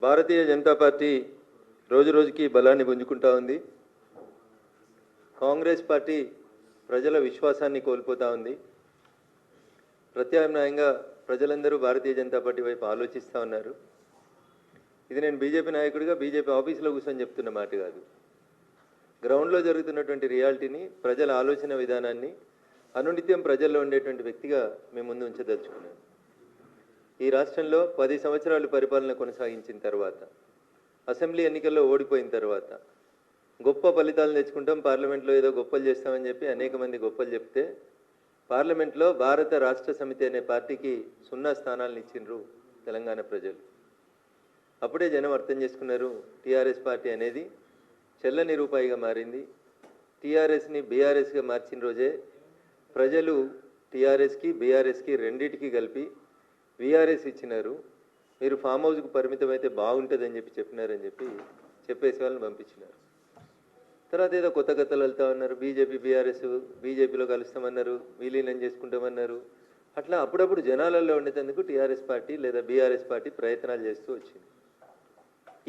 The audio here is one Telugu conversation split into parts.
భారతీయ జనతా పార్టీ రోజు రోజుకి బలాన్ని పుంజుకుంటా ఉంది. కాంగ్రెస్ పార్టీ ప్రజల విశ్వాసాన్ని కోల్పోతా ఉంది. ప్రత్యామ్నాయంగా ప్రజలందరూ భారతీయ జనతా పార్టీ వైపు ఆలోచిస్తూ ఉన్నారు. ఇది నేను బీజేపీ నాయకుడిగా బీజేపీ ఆఫీసులో కూర్చొని చెప్తున్న మాట కాదు. గ్రౌండ్లో జరుగుతున్నటువంటి రియాలిటీని, ప్రజల ఆలోచన విధానాన్ని అనునిత్యం ప్రజల్లో ఉండేటువంటి వ్యక్తిగా మేము ముందు ఉంచదలుచుకున్నాను. ఈ రాష్ట్రంలో 10 సంవత్సరాలు పరిపాలన కొనసాగించిన తర్వాత, అసెంబ్లీ ఎన్నికల్లో ఓడిపోయిన తర్వాత గొప్ప ఫలితాలు తెచ్చుకుంటాం, పార్లమెంట్లో ఏదో గొప్పలు చేస్తామని చెప్పి అనేక మంది గొప్పలు చెప్తే, పార్లమెంట్లో భారత రాష్ట్ర సమితి అనే పార్టీకి 0 స్థానాలను ఇచ్చిండ్రు తెలంగాణ ప్రజలు. అప్పుడే జనం అర్థం చేసుకున్నారు, టీఆర్ఎస్ పార్టీ అనేది చెల్లని రూపాయిగా మారింది. టీఆర్ఎస్ని బీఆర్ఎస్గా మార్చిన రోజే ప్రజలు టీఆర్ఎస్కి బీఆర్ఎస్కి రెండింటికి కలిపి వీఆర్ఎస్ ఇచ్చినారు. మీరు ఫామ్ హౌస్కు పరిమితం అయితే బాగుంటుందని చెప్పినారని చెప్పేసి వాళ్ళని పంపించినారు. తర్వాత ఏదో కొత్త కథలు వెళ్తా ఉన్నారు. బీజేపీ బీఆర్ఎస్ బీజేపీలో కలుస్తామన్నారు, విలీనం చేసుకుంటామన్నారు. అట్లా అప్పుడప్పుడు జనాలలో ఉండేందుకు టీఆర్ఎస్ పార్టీ లేదా బీఆర్ఎస్ పార్టీ ప్రయత్నాలు చేస్తూ వచ్చింది.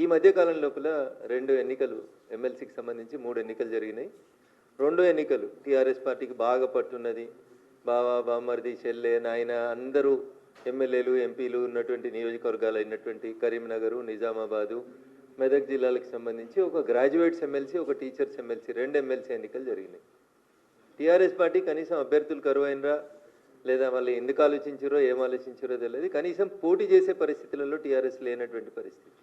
ఈ మధ్యకాలం లోపల 2 ఎన్నికలు, ఎమ్మెల్సీకి సంబంధించి 3 ఎన్నికలు జరిగినాయి. 2 ఎన్నికలు టీఆర్ఎస్ పార్టీకి బాగా పట్టున్నది. బావా, బామ్మర్ది, చెల్లె, నాయన అందరూ ఎమ్మెల్యేలు ఎంపీలు ఉన్నటువంటి నియోజకవర్గాలు అయినటువంటి కరీంనగరు, నిజామాబాదు, మెదక్ జిల్లాలకు సంబంధించి ఒక గ్రాడ్యుయేట్స్ ఎమ్మెల్సీ, ఒక టీచర్స్ ఎమ్మెల్సీ, 2 ఎమ్మెల్సీ ఎన్నికలు జరిగినాయి. టీఆర్ఎస్ పార్టీ కనీసం అభ్యర్థులు కరువైనరా లేదా వాళ్ళు ఎందుకు ఆలోచించారో ఏం ఆలోచించారో తెలియదు. కనీసం పోటీ చేసే పరిస్థితులలో టీఆర్ఎస్ లేనటువంటి పరిస్థితి.